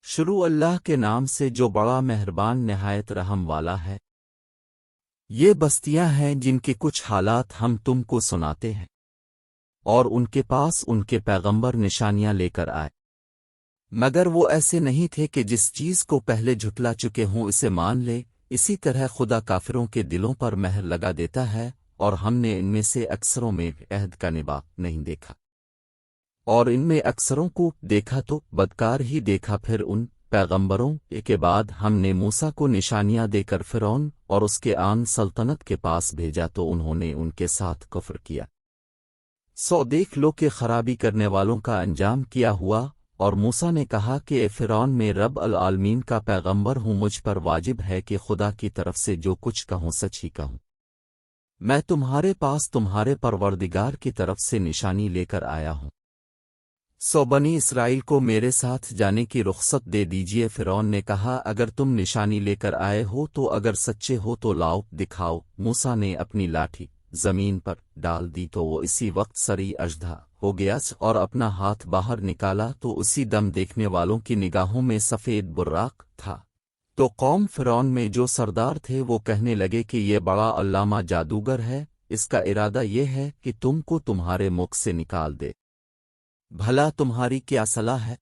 شروع اللہ کے نام سے جو بڑا مہربان نہایت رحم والا ہے۔ یہ بستیاں ہیں جن کے کچھ حالات ہم تم کو سناتے ہیں، اور ان کے پاس ان کے پیغمبر نشانیاں لے کر آئے، مگر وہ ایسے نہیں تھے کہ جس چیز کو پہلے جھٹلا چکے ہوں اسے مان لے۔ اسی طرح خدا کافروں کے دلوں پر مہر لگا دیتا ہے، اور ہم نے ان میں سے اکثروں میں عہد کا نبھا نہیں دیکھا، اور ان میں اکثروں کو دیکھا تو بدکار ہی دیکھا۔ پھر ان پیغمبروں کے بعد ہم نے موسیٰ کو نشانیاں دے کر فرعون اور اس کے آن سلطنت کے پاس بھیجا، تو انہوں نے ان کے ساتھ کفر کیا۔ سو دیکھ لو کہ خرابی کرنے والوں کا انجام کیا ہوا۔ اور موسیٰ نے کہا کہ اے فرعون، میں رب العالمین کا پیغمبر ہوں، مجھ پر واجب ہے کہ خدا کی طرف سے جو کچھ کہوں سچ ہی کہوں۔ میں تمہارے پاس تمہارے پروردگار کی طرف سے نشانی لے کر آیا ہوں۔ سو بنی اسرائیل کو میرے ساتھ جانے کی رخصت دے دیجئے۔ فرعون نے کہا اگر تم نشانی لے کر آئے ہو تو اگر سچے ہو تو لاؤ دکھاؤ۔ موسیٰ نے اپنی لاٹھی زمین پر ڈال دی تو وہ اسی وقت سری اژدھا ہو گیا، اور اپنا ہاتھ باہر نکالا تو اسی دم دیکھنے والوں کی نگاہوں میں سفید براق تھا۔ تو قوم فرعون میں جو سردار تھے وہ کہنے لگے کہ یہ بڑا علامہ جادوگر ہے، اس کا ارادہ یہ ہے کہ تم کو تمہارے ملک سے نکال دے، بھلا تمہاری کیا صلاح ہے؟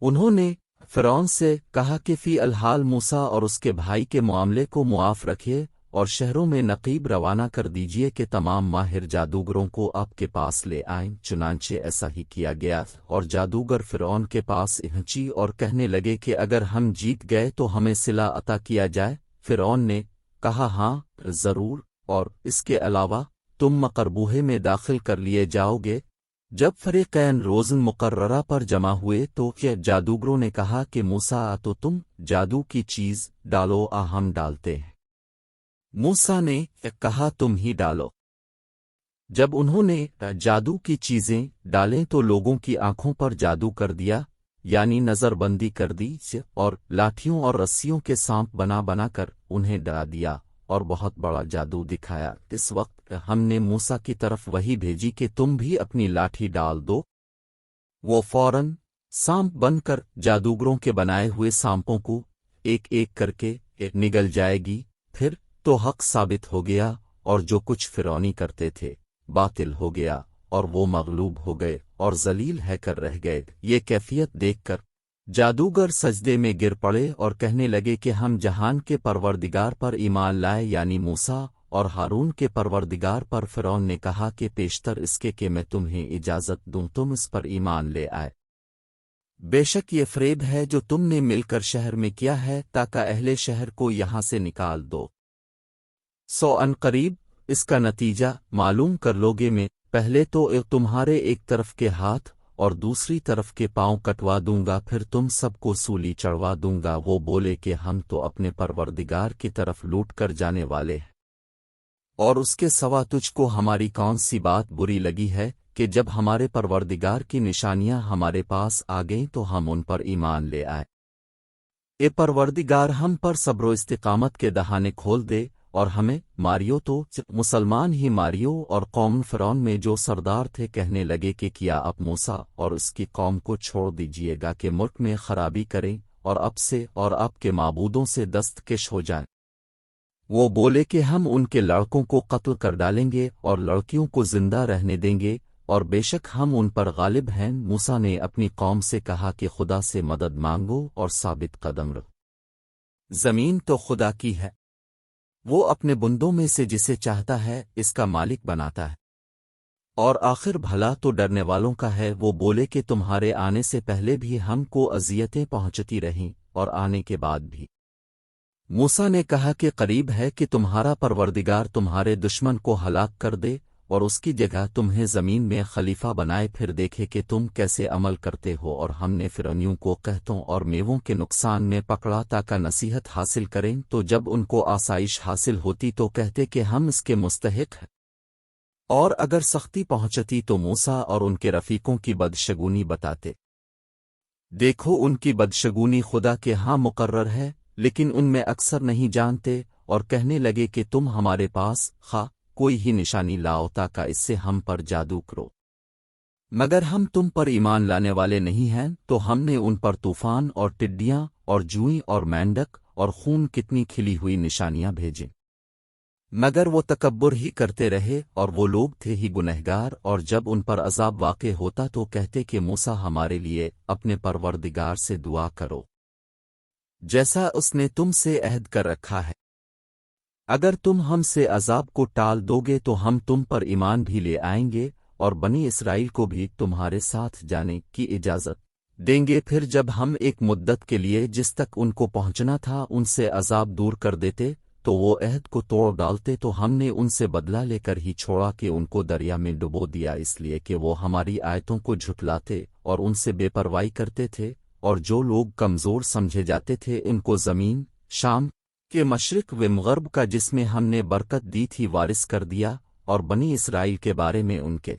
انہوں نے فرعون سے کہا کہ فی الحال موسیٰ اور اس کے بھائی کے معاملے کو معاف رکھیے، اور شہروں میں نقیب روانہ کر دیجئے کہ تمام ماہر جادوگروں کو آپ کے پاس لے آئیں۔ چنانچہ ایسا ہی کیا گیا، اور جادوگر فرعون کے پاس پہنچی اور کہنے لگے کہ اگر ہم جیت گئے تو ہمیں صلہ عطا کیا جائے۔ فرعون نے کہا ہاں ضرور، اور اس کے علاوہ تم مقربوہے میں داخل کر لیے جاؤ گے۔ جب فریقین روزن مقررہ پر جمع ہوئے تو کیا جادوگروں نے کہا کہ موسیٰ تو تم جادو کی چیز ڈالو، ہم ڈالتے ہیں۔ موسیٰ نے کہا تم ہی ڈالو۔ جب انہوں نے جادو کی چیزیں ڈالیں تو لوگوں کی آنکھوں پر جادو کر دیا، یعنی نظر بندی کر دی، اور لاٹھیوں اور رسیوں کے سانپ بنا بنا کر انہیں ڈرا دیا اور بہت بڑا جادو دکھایا۔ اس وقت ہم نے موسیٰ کی طرف وحی بھیجی کہ تم بھی اپنی لاٹھی ڈال دو، وہ فوراً سانپ بن کر جادوگروں کے بنائے ہوئے سانپوں کو ایک ایک کر کے نگل جائے گی۔ پھر تو حق ثابت ہو گیا، اور جو کچھ فرعونی کرتے تھے باطل ہو گیا، اور وہ مغلوب ہو گئے اور ذلیل ہے کر رہ گئے۔ یہ کیفیت دیکھ کر جادوگر سجدے میں گر پڑے اور کہنے لگے کہ ہم جہان کے پروردگار پر ایمان لائے، یعنی موسیٰ اور ہارون کے پروردگار پر۔ فرعون نے کہا کہ پیشتر اس کے کہ میں تمہیں اجازت دوں تم اس پر ایمان لے آئے۔ بے شک یہ فریب ہے جو تم نے مل کر شہر میں کیا ہے، تاکہ اہل شہر کو یہاں سے نکال دو۔ سو ان قریب اس کا نتیجہ معلوم کر لوگے میں پہلے تو تمہارے ایک طرف کے ہاتھ اور دوسری طرف کے پاؤں کٹوا دوں گا، پھر تم سب کو سولی چڑھوا دوں گا۔ وہ بولے کہ ہم تو اپنے پروردگار کی طرف لوٹ کر جانے والے ہیں، اور اس کے سوا تجھ کو ہماری کون سی بات بری لگی ہے کہ جب ہمارے پروردگار کی نشانیاں ہمارے پاس آ گئیں تو ہم ان پر ایمان لے آئے۔ اے پروردگار، ہم پر صبر و استقامت کے دہانے کھول دے، اور ہمیں ماریو تو مسلمان ہی ماریو۔ اور قوم فرعون میں جو سردار تھے کہنے لگے کہ کیا اب موسیٰ اور اس کی قوم کو چھوڑ دیجیے گا کہ ملک میں خرابی کریں اور اب سے اور اب کے معبودوں سے دستکش ہو جائیں۔ وہ بولے کہ ہم ان کے لڑکوں کو قتل کر ڈالیں گے اور لڑکیوں کو زندہ رہنے دیں گے، اور بے شک ہم ان پر غالب ہیں۔ موسیٰ نے اپنی قوم سے کہا کہ خدا سے مدد مانگو اور ثابت قدم رہو، زمین تو خدا کی ہے، وہ اپنے بندوں میں سے جسے چاہتا ہے اس کا مالک بناتا ہے، اور آخر بھلا تو ڈرنے والوں کا ہے۔ وہ بولے کہ تمہارے آنے سے پہلے بھی ہم کو اذیتیں پہنچتی رہیں، اور آنے کے بعد بھی۔ موسیٰ نے کہا کہ قریب ہے کہ تمہارا پروردگار تمہارے دشمن کو ہلاک کر دے اور اس کی جگہ تمہیں زمین میں خلیفہ بنائے، پھر دیکھے کہ تم کیسے عمل کرتے ہو۔ اور ہم نے فرعونیوں کو قحطوں اور میووں کے نقصان میں پکڑا تاکہ نصیحت حاصل کریں، تو جب ان کو آسائش حاصل ہوتی تو کہتے کہ ہم اس کے مستحق ہیں، اور اگر سختی پہنچتی تو موسیٰ اور ان کے رفیقوں کی بدشگونی بتاتے۔ دیکھو ان کی بدشگونی خدا کے ہاں مقرر ہے، لیکن ان میں اکثر نہیں جانتے، اور کہنے لگے کہ تم ہمارے پاس کوئی ہی نشانی لاؤ تاکہ اس سے ہم پر جادو کرو۔ مگر ہم تم پر ایمان لانے والے نہیں ہیں تو ہم نے ان پر طوفان اور ٹڈیاں اور جوئیں اور مینڈک اور خون کتنی کھلی ہوئی نشانیاں بھیجیں، مگر وہ تکبر ہی کرتے رہے اور وہ لوگ تھے ہی گنہگار، اور جب ان پر عذاب واقع ہوتا تو کہتے کہ موسیٰ ہمارے لیے اپنے پروردگار سے دعا کرو جیسا اس نے تم سے عہد کر رکھا ہے، اگر تم ہم سے عذاب کو ٹال دو گے تو ہم تم پر ایمان بھی لے آئیں گے اور بنی اسرائیل کو بھی تمہارے ساتھ جانے کی اجازت دیں گے۔ پھر جب ہم ایک مدت کے لیے جس تک ان کو پہنچنا تھا ان سے عذاب دور کر دیتے تو وہ عہد کو توڑ ڈالتے، تو ہم نے ان سے بدلہ لے کر ہی چھوڑا کہ ان کو دریا میں ڈبو دیا، اس لیے کہ وہ ہماری آیتوں کو جھٹلاتے اور ان سے بے پرواہی کرتے تھے، اور جو لوگ کمزور سمجھے جاتے تھے ان کو زمین شام کے مشرق و مغرب کا جس میں ہم نے برکت دی تھی وارث کر دیا، اور بنی اسرائیل کے بارے میں ان کے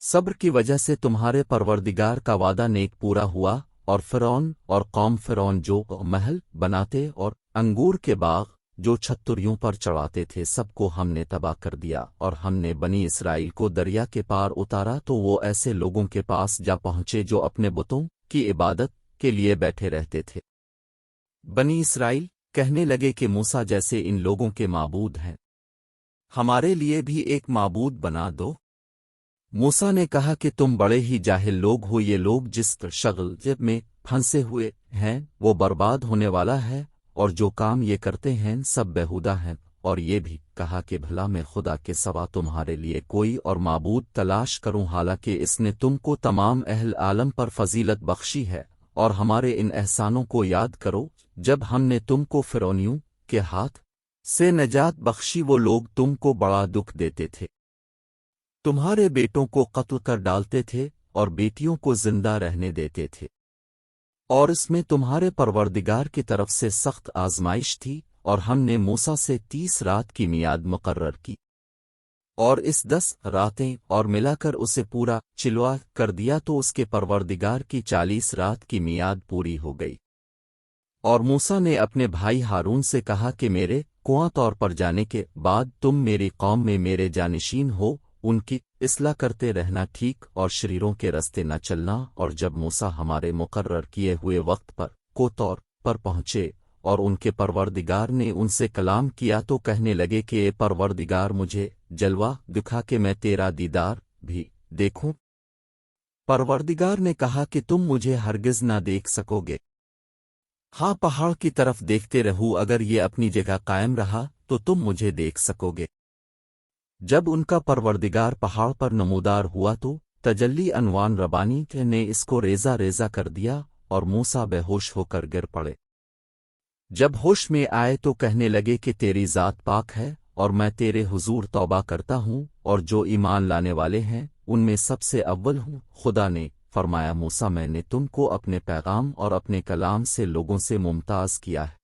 صبر کی وجہ سے تمہارے پروردگار کا وعدہ نیک پورا ہوا، اور فرعون اور قوم فرعون جو محل بناتے اور انگور کے باغ جو چھتریوں پر چڑھاتے تھے سب کو ہم نے تباہ کر دیا، اور ہم نے بنی اسرائیل کو دریا کے پار اتارا تو وہ ایسے لوگوں کے پاس جا پہنچے جو اپنے بتوں کی عبادت کے لیے بیٹھے رہتے تھے۔ بنی اسرائیل کہنے لگے کہ موسیٰ جیسے ان لوگوں کے معبود ہیں، ہمارے لیے بھی ایک معبود بنا دو۔ موسیٰ نے کہا کہ تم بڑے ہی جاہل لوگ ہو، یہ لوگ جس شغل جب میں پھنسے ہوئے ہیں وہ برباد ہونے والا ہے، اور جو کام یہ کرتے ہیں سب بیہودہ ہیں، اور یہ بھی کہا کہ بھلا میں خدا کے سوا تمہارے لیے کوئی اور معبود تلاش کروں، حالانکہ اس نے تم کو تمام اہل عالم پر فضیلت بخشی ہے، اور ہمارے ان احسانوں کو یاد کرو جب ہم نے تم کو فرعونیوں کے ہاتھ سے نجات بخشی۔ وہ لوگ تم کو بڑا دکھ دیتے تھے، تمہارے بیٹوں کو قتل کر ڈالتے تھے اور بیٹیوں کو زندہ رہنے دیتے تھے، اور اس میں تمہارے پروردگار کی طرف سے سخت آزمائش تھی، اور ہم نے موسیٰ سے 30 رات کی میعاد مقرر کی، اور اس 10 راتیں اور ملا کر اسے پورا چلوا کر دیا تو اس کے پروردگار کی 40 رات کی میعاد پوری ہو گئی۔ اور موسیٰ نے اپنے بھائی ہارون سے کہا کہ میرے کنواں طور پر جانے کے بعد تم میری قوم میں میرے جانشین ہو، ان کی اصلاح کرتے رہنا ٹھیک اور شریروں کے رستے نہ چلنا۔ اور جب موسیٰ ہمارے مقرر کیے ہوئے وقت پر کو طور پر پہنچے اور ان کے پروردگار نے ان سے کلام کیا تو کہنے لگے کہ اے پروردگار مجھے جلوہ دکھا کہ میں تیرا دیدار بھی دیکھوں۔ پروردگار نے کہا کہ تم مجھے ہرگز نہ دیکھ سکو گے، ہاں پہاڑ کی طرف دیکھتے رہو، اگر یہ اپنی جگہ قائم رہا تو تم مجھے دیکھ سکو گے۔ جب ان کا پروردگار پہاڑ پر نمودار ہوا تو تجلی انوان ربانی نے اس کو ریزہ ریزہ کر دیا، اور موسیٰ بے ہوش ہو کر گر پڑے۔ جب ہوش میں آئے تو کہنے لگے کہ تیری ذات پاک ہے، اور میں تیرے حضور توبہ کرتا ہوں، اور جو ایمان لانے والے ہیں ان میں سب سے اول ہوں۔ خدا نے فرمایا موسیٰ میں نے تم کو اپنے پیغام اور اپنے کلام سے لوگوں سے ممتاز کیا ہے،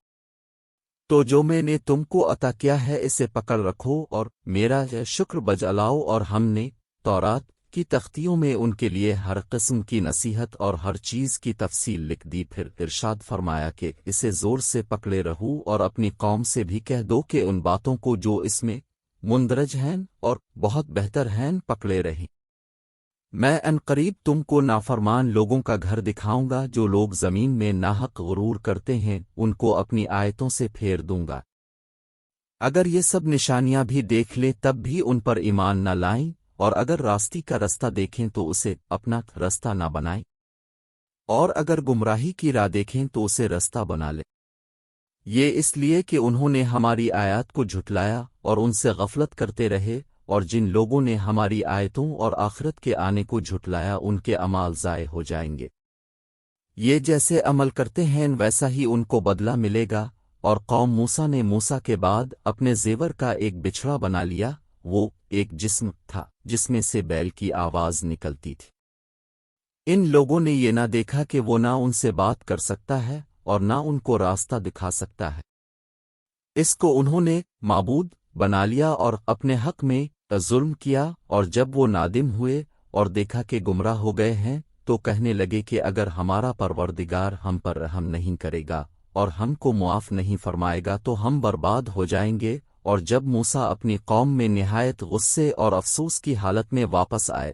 تو جو میں نے تم کو عطا کیا ہے اسے پکڑ رکھو اور میرا شکر بجالاؤ۔ اور ہم نے تورات کی تختیوں میں ان کے لیے ہر قسم کی نصیحت اور ہر چیز کی تفصیل لکھ دی۔ پھر ارشاد فرمایا کہ اسے زور سے پکڑے رہو اور اپنی قوم سے بھی کہہ دو کہ ان باتوں کو جو اس میں مندرج ہیں اور بہت بہتر ہیں پکڑے رہیں۔ میں عنقریب تم کو نافرمان لوگوں کا گھر دکھاؤں گا، جو لوگ زمین میں ناحق غرور کرتے ہیں ان کو اپنی آیتوں سے پھیر دوں گا۔ اگر یہ سب نشانیاں بھی دیکھ لیں تب بھی ان پر ایمان نہ لائیں، اور اگر راستی کا رستہ دیکھیں تو اسے اپنا رستہ نہ بنائیں، اور اگر گمراہی کی راہ دیکھیں تو اسے رستہ بنا لیں۔ یہ اس لیے کہ انہوں نے ہماری آیات کو جھٹلایا اور ان سے غفلت کرتے رہے، اور جن لوگوں نے ہماری آیتوں اور آخرت کے آنے کو جھٹلایا ان کے اعمال ضائع ہو جائیں گے۔ یہ جیسے عمل کرتے ہیں ویسا ہی ان کو بدلہ ملے گا۔ اور قوم موسیٰ نے موسیٰ کے بعد اپنے زیور کا ایک بچھڑا بنا لیا، وہ ایک جسم تھا جس میں سے بیل کی آواز نکلتی تھی۔ ان لوگوں نے یہ نہ دیکھا کہ وہ نہ ان سے بات کر سکتا ہے اور نہ ان کو راستہ دکھا سکتا ہے، اس کو انہوں نے معبود بنا لیا اور اپنے حق میں ظلم کیا۔ اور جب وہ نادم ہوئے اور دیکھا کہ گمراہ ہو گئے ہیں تو کہنے لگے کہ اگر ہمارا پروردگار ہم پر رحم نہیں کرے گا اور ہم کو معاف نہیں فرمائے گا تو ہم برباد ہو جائیں گے۔ اور جب موسیٰ اپنی قوم میں نہایت غصے اور افسوس کی حالت میں واپس آئے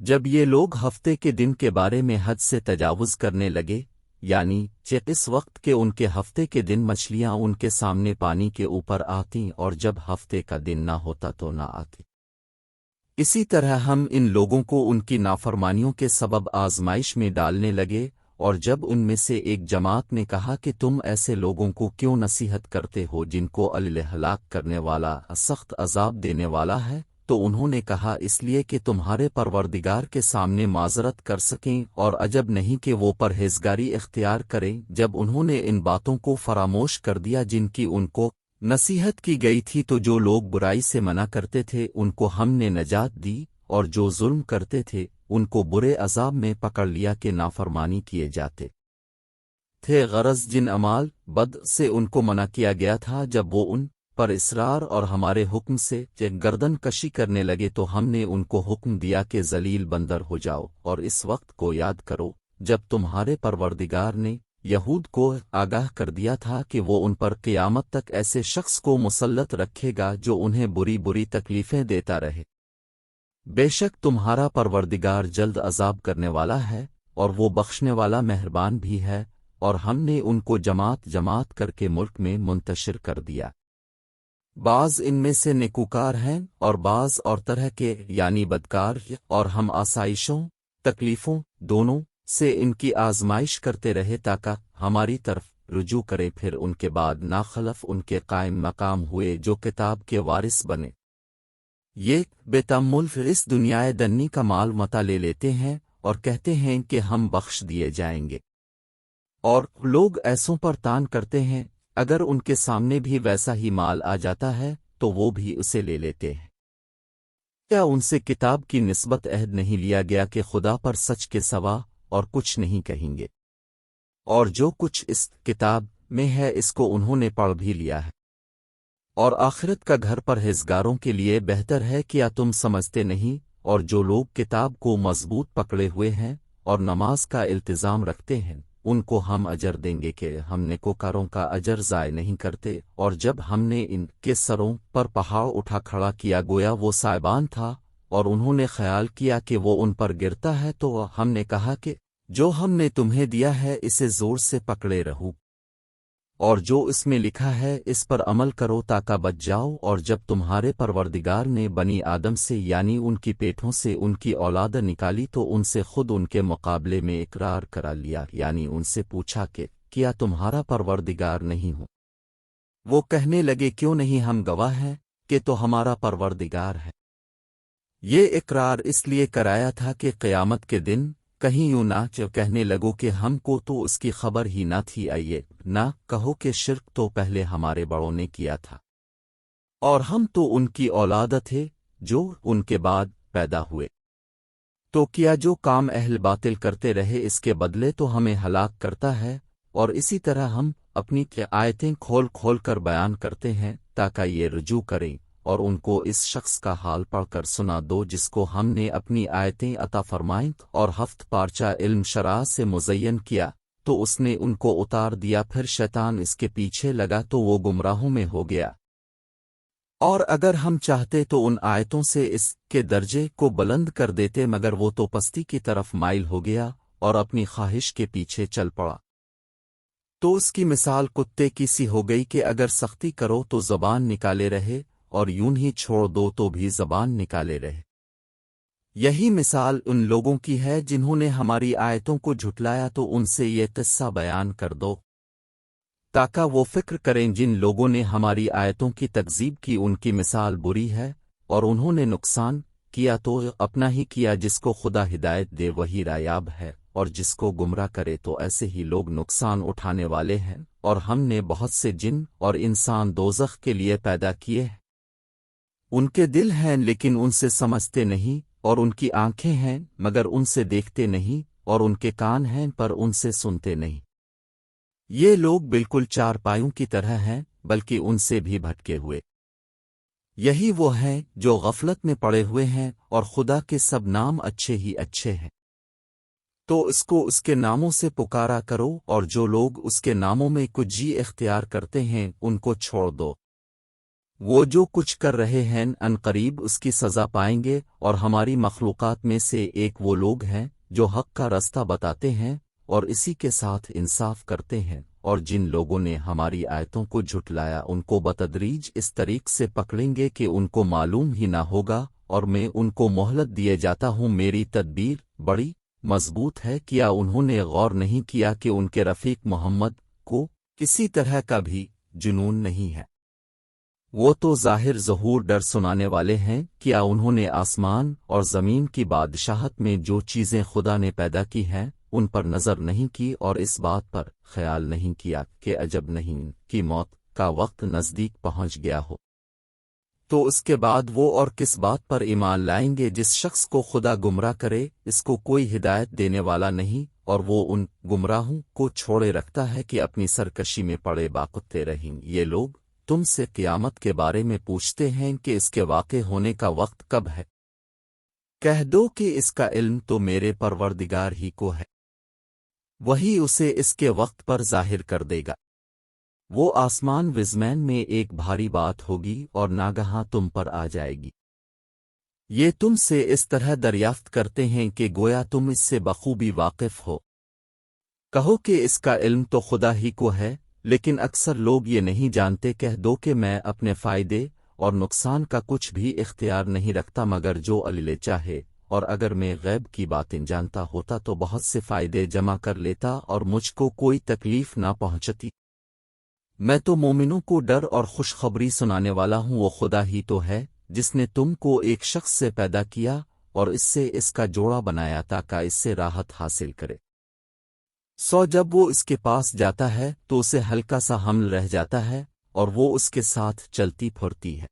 جب یہ لوگ ہفتے کے دن کے بارے میں حد سے تجاوز کرنے لگے، یعنی اس وقت کہ ان کے ہفتے کے دن مچھلیاں ان کے سامنے پانی کے اوپر آتیں اور جب ہفتے کا دن نہ ہوتا تو نہ آتی، اسی طرح ہم ان لوگوں کو ان کی نافرمانیوں کے سبب آزمائش میں ڈالنے لگے۔ اور جب ان میں سے ایک جماعت نے کہا کہ تم ایسے لوگوں کو کیوں نصیحت کرتے ہو جن کو اللہ ہلاک کرنے والا، سخت عذاب دینے والا ہے، تو انہوں نے کہا اس لیے کہ تمہارے پروردگار کے سامنے معذرت کر سکیں، اور عجب نہیں کہ وہ پرہیزگاری اختیار کریں۔ جب انہوں نے ان باتوں کو فراموش کر دیا جن کی ان کو نصیحت کی گئی تھی، تو جو لوگ برائی سے منع کرتے تھے ان کو ہم نے نجات دی، اور جو ظلم کرتے تھے ان کو برے عذاب میں پکڑ لیا کہ نافرمانی کیے جاتے تھے۔ غرض جن اعمال بد سے ان کو منع کیا گیا تھا، جب وہ ان پر اصرار اور ہمارے حکم سے گردن کشی کرنے لگے تو ہم نے ان کو حکم دیا کہ ذلیل بندر ہو جاؤ۔ اور اس وقت کو یاد کرو جب تمہارے پروردگار نے یہود کو آگاہ کر دیا تھا کہ وہ ان پر قیامت تک ایسے شخص کو مسلط رکھے گا جو انہیں بری بری تکلیفیں دیتا رہے۔ بے شک تمہارا پروردگار جلد عذاب کرنے والا ہے، اور وہ بخشنے والا مہربان بھی ہے۔ اور ہم نے ان کو جماعت جماعت کر کے ملک میں منتشر کر دیا، بعض ان میں سے نیکوکار ہیں اور بعض اور طرح کے یعنی بدکار، اور ہم آسائشوں تکلیفوں دونوں سے ان کی آزمائش کرتے رہے تاکہ ہماری طرف رجوع کریں، پھر ان کے بعد ناخلف ان کے قائم مقام ہوئے جو کتاب کے وارث بنے۔ یہ بے تأمل پھر اس دنیا دنی کا مال متا لے لیتے ہیں اور کہتے ہیں کہ ہم بخش دیے جائیں گے، اور لوگ ایسوں پر تان کرتے ہیں اگر ان کے سامنے بھی ویسا ہی مال آ جاتا ہے تو وہ بھی اسے لے لیتے ہیں۔ کیا ان سے کتاب کی نسبت عہد نہیں لیا گیا کہ خدا پر سچ کے سوا اور کچھ نہیں کہیں گے؟ اور جو کچھ اس کتاب میں ہے اس کو انہوں نے پڑھ بھی لیا ہے، اور آخرت کا گھر پرہیزگاروں کے لیے بہتر ہے۔ کیا تم سمجھتے نہیں؟ اور جو لوگ کتاب کو مضبوط پکڑے ہوئے ہیں اور نماز کا التزام رکھتے ہیں ان کو ہم اجر دیں گے کہ ہم نیکوکاروں کا اجر ضائع نہیں کرتے۔ اور جب ہم نے ان کے سروں پر پہاڑ اٹھا کھڑا کیا گویا وہ سائبان تھا، اور انہوں نے خیال کیا کہ وہ ان پر گرتا ہے، تو ہم نے کہا کہ جو ہم نے تمہیں دیا ہے اسے زور سے پکڑے رہو، اور جو اس میں لکھا ہے اس پر عمل کرو تاکہ بچ جاؤ۔ اور جب تمہارے پروردگار نے بنی آدم سے یعنی ان کی پیٹھوں سے ان کی اولاد نکالی تو ان سے خود ان کے مقابلے میں اقرار کرا لیا، یعنی ان سے پوچھا کہ کیا تمہارا پروردگار نہیں ہوں؟ وہ کہنے لگے کیوں نہیں، ہم گواہ ہیں کہ تو ہمارا پروردگار ہے۔ یہ اقرار اس لیے کرایا تھا کہ قیامت کے دن کہیں یوں نہ کہنے لگو کہ ہم کو تو اس کی خبر ہی نہ تھی، آئیے نہ کہو کہ شرک تو پہلے ہمارے بڑوں نے کیا تھا، اور ہم تو ان کی اولاد تھے جو ان کے بعد پیدا ہوئے۔ تو کیا جو کام اہل باطل کرتے رہے اس کے بدلے تو ہمیں ہلاک کرتا ہے، اور اسی طرح ہم اپنی آیتیں کھول کھول کر بیان کرتے ہیں تاکہ یہ رجوع کریں۔ اور ان کو اس شخص کا حال پڑھ کر سنا دو جس کو ہم نے اپنی آیتیں عطا فرمائیں اور ہفت پارچہ علم شرع سے مزین کیا تو اس نے ان کو اتار دیا، پھر شیطان اس کے پیچھے لگا تو وہ گمراہوں میں ہو گیا۔ اور اگر ہم چاہتے تو ان آیتوں سے اس کے درجے کو بلند کر دیتے، مگر وہ تو پستی کی طرف مائل ہو گیا اور اپنی خواہش کے پیچھے چل پڑا۔ تو اس کی مثال کتے کی سی ہو گئی کہ اگر سختی کرو تو زبان نکالے رہے، اور یوں ہی چھوڑ دو تو بھی زبان نکالے رہے۔ یہی مثال ان لوگوں کی ہے جنہوں نے ہماری آیتوں کو جھٹلایا، تو ان سے یہ قصہ بیان کر دو تاکہ وہ فکر کریں۔ جن لوگوں نے ہماری آیتوں کی تکذیب کی ان کی مثال بری ہے، اور انہوں نے نقصان کیا تو اپنا ہی کیا، جس کو خدا ہدایت دے وہی رایاب ہے، اور جس کو گمراہ کرے تو ایسے ہی لوگ نقصان اٹھانے والے ہیں۔ اور ہم نے بہت سے جن اور انسان دوزخ کے لیے پیدا کیے ہیں، ان کے دل ہیں لیکن ان سے سمجھتے نہیں، اور ان کی آنکھیں ہیں مگر ان سے دیکھتے نہیں، اور ان کے کان ہیں پر ان سے سنتے نہیں۔ یہ لوگ بالکل چار پایوں کی طرح ہیں بلکہ ان سے بھی بھٹکے ہوئے۔ یہی وہ ہیں جو غفلت میں پڑے ہوئے ہیں، اور خدا کے سب نام اچھے ہی اچھے ہیں، تو اس کو اس کے ناموں سے پکارا کرو، اور جو لوگ اس کے ناموں میں کچھ جی اختیار کرتے ہیں ان کو چھوڑ دو۔ وہ جو کچھ کر رہے ہیں ان قریب اس کی سزا پائیں گے، اور ہماری مخلوقات میں سے ایک وہ لوگ ہیں جو حق کا راستہ بتاتے ہیں اور اسی کے ساتھ انصاف کرتے ہیں، اور جن لوگوں نے ہماری آیتوں کو جھٹلایا ان کو بتدریج اس طریق سے پکڑیں گے کہ ان کو معلوم ہی نہ ہوگا، اور میں ان کو مہلت دیے جاتا ہوں، میری تدبیر بڑی مضبوط ہے۔ کیا انہوں نے غور نہیں کیا کہ ان کے رفیق محمد کو کسی طرح کا بھی جنون نہیں ہے؟ وہ تو ظاہر ظہور ڈر سنانے والے ہیں۔ کیا انہوں نے آسمان اور زمین کی بادشاہت میں جو چیزیں خدا نے پیدا کی ہیں ان پر نظر نہیں کی اور اس بات پر خیال نہیں کیا کہ عجب نہیں کہ موت کا وقت نزدیک پہنچ گیا ہو؟ تو اس کے بعد وہ اور کس بات پر ایمان لائیں گے؟ جس شخص کو خدا گمراہ کرے اس کو کوئی ہدایت دینے والا نہیں، اور وہ ان گمراہوں کو چھوڑے رکھتا ہے کہ اپنی سرکشی میں پڑے باقتے رہیں۔ یہ لوگ تم سے قیامت کے بارے میں پوچھتے ہیں کہ اس کے واقع ہونے کا وقت کب ہے؟ کہہ دو کہ اس کا علم تو میرے پروردگار ہی کو ہے، وہی اسے اس کے وقت پر ظاہر کر دے گا۔ وہ آسمان وزمین میں ایک بھاری بات ہوگی اور ناگہاں تم پر آ جائے گی۔ یہ تم سے اس طرح دریافت کرتے ہیں کہ گویا تم اس سے بخوبی واقف ہو۔ کہو کہ اس کا علم تو خدا ہی کو ہے، لیکن اکثر لوگ یہ نہیں جانتے۔ کہہ دو کہ میں اپنے فائدے اور نقصان کا کچھ بھی اختیار نہیں رکھتا مگر جو اللہ چاہے، اور اگر میں غیب کی باتیں جانتا ہوتا تو بہت سے فائدے جمع کر لیتا اور مجھ کو کوئی تکلیف نہ پہنچتی۔ میں تو مومنوں کو ڈر اور خوشخبری سنانے والا ہوں۔ وہ خدا ہی تو ہے جس نے تم کو ایک شخص سے پیدا کیا اور اس سے اس کا جوڑا بنایا تاکہ اس سے راحت حاصل کرے۔ جب وہ اس کے پاس جاتا ہے تو اسے ہلکا سا حمل رہ جاتا ہے اور وہ اس کے ساتھ چلتی پھرتی ہے۔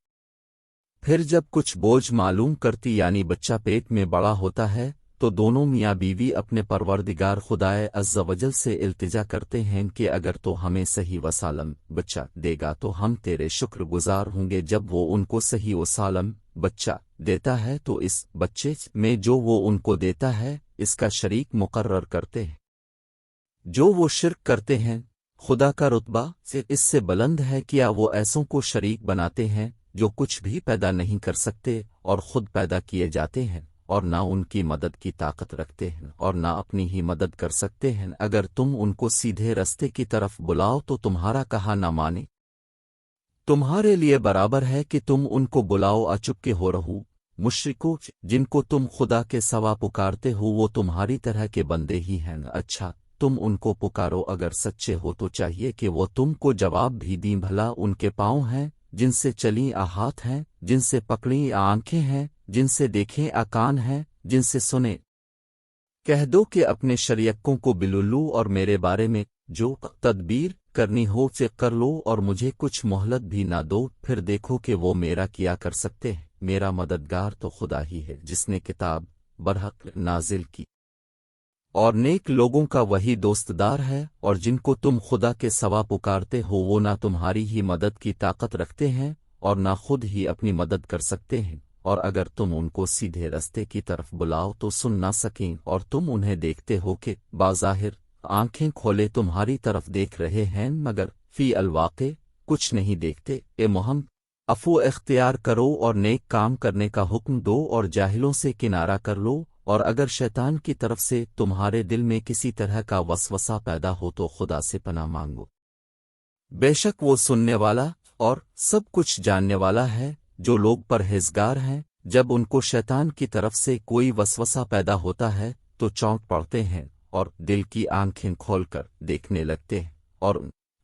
پھر جب کچھ بوجھ معلوم کرتی یعنی بچہ پیٹ میں بڑا ہوتا ہے تو دونوں میاں بیوی اپنے پروردگار خدائے عز و جل سے التجا کرتے ہیں کہ اگر تو ہمیں صحیح و سالم بچہ دے گا تو ہم تیرے شکر گزار ہوں گے۔ جب وہ ان کو صحیح و سالم بچہ دیتا ہے تو اس بچے میں جو وہ ان کو دیتا ہے اس کا شریک مقرر کرتے ہیں۔ جو وہ شرک کرتے ہیں خدا کا رتبہ اس سے بلند ہے۔ کیا وہ ایسوں کو شریک بناتے ہیں جو کچھ بھی پیدا نہیں کر سکتے اور خود پیدا کیے جاتے ہیں، اور نہ ان کی مدد کی طاقت رکھتے ہیں اور نہ اپنی ہی مدد کر سکتے ہیں؟ اگر تم ان کو سیدھے رستے کی طرف بلاؤ تو تمہارا کہا نہ مانے۔ تمہارے لیے برابر ہے کہ تم ان کو بلاؤ اچپکے ہو رہو۔ مشرکو جن کو تم خدا کے سوا پکارتے ہو وہ تمہاری طرح کے بندے ہی ہیں۔ اچھا تم ان کو پکارو، اگر سچے ہو تو چاہیے کہ وہ تم کو جواب بھی دیں۔ بھلا ان کے پاؤں ہیں جن سے چلیں ہاتھ ہیں، جن سے پکڑیں آنکھیں ہیں، جن سے دیکھیں کان ہیں، جن سے سنیں۔ کہہ دو کہ اپنے شریکوں کو بلولو اور میرے بارے میں جو تدبیر کرنی ہو سے کر لو اور مجھے کچھ مہلت بھی نہ دو، پھر دیکھو کہ وہ میرا کیا کر سکتے ہیں۔ میرا مددگار تو خدا ہی ہے جس نے کتاب برحق نازل کی، اور نیک لوگوں کا وہی دوستدار ہے، اور جن کو تم خدا کے سوا پکارتے ہو وہ نہ تمہاری ہی مدد کی طاقت رکھتے ہیں اور نہ خود ہی اپنی مدد کر سکتے ہیں، اور اگر تم ان کو سیدھے رستے کی طرف بلاؤ تو سن نہ سکیں، اور تم انہیں دیکھتے ہو کہ بظاہر آنکھیں کھولے تمہاری طرف دیکھ رہے ہیں مگر فی الواقع کچھ نہیں دیکھتے۔ اے محمد عفو اختیار کرو اور نیک کام کرنے کا حکم دو اور جاہلوں سے کنارہ کر لو، اور اگر شیطان کی طرف سے تمہارے دل میں کسی طرح کا وسوسہ پیدا ہو تو خدا سے پناہ مانگو، بے شک وہ سننے والا اور سب کچھ جاننے والا ہے۔ جو لوگ پرہیزگار ہیں جب ان کو شیطان کی طرف سے کوئی وسوسہ پیدا ہوتا ہے تو چونک پڑتے ہیں اور دل کی آنکھیں کھول کر دیکھنے لگتے ہیں، اور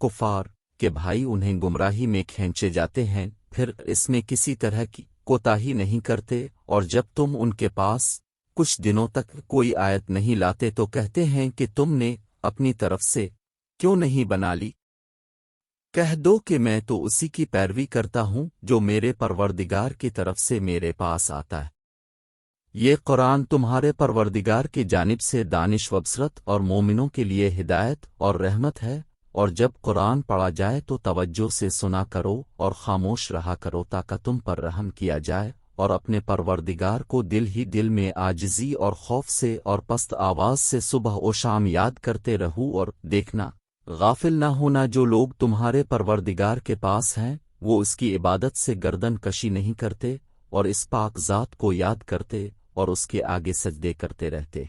کفار کے بھائی انہیں گمراہی میں کھینچے جاتے ہیں، پھر اس میں کسی طرح کی کوتاہی نہیں کرتے، اور جب تم ان کے پاس کچھ دنوں تک کوئی آیت نہیں لاتے تو کہتے ہیں کہ تم نے اپنی طرف سے کیوں نہیں بنا لی؟ کہہ دو کہ میں تو اسی کی پیروی کرتا ہوں جو میرے پروردگار کی طرف سے میرے پاس آتا ہے۔ یہ قرآن تمہارے پروردگار کی جانب سے دانش و بصرت اور مومنوں کے لیے ہدایت اور رحمت ہے، اور جب قرآن پڑھا جائے تو توجہ سے سنا کرو اور خاموش رہا کرو تاکہ تم پر رحم کیا جائے، اور اپنے پروردگار کو دل ہی دل میں عاجزی اور خوف سے اور پست آواز سے صبح و شام یاد کرتے رہو، اور دیکھنا غافل نہ ہونا جو لوگ تمہارے پروردگار کے پاس ہیں وہ اس کی عبادت سے گردن کشی نہیں کرتے اور اس پاک ذات کو یاد کرتے اور اس کے آگے سجدے کرتے رہتے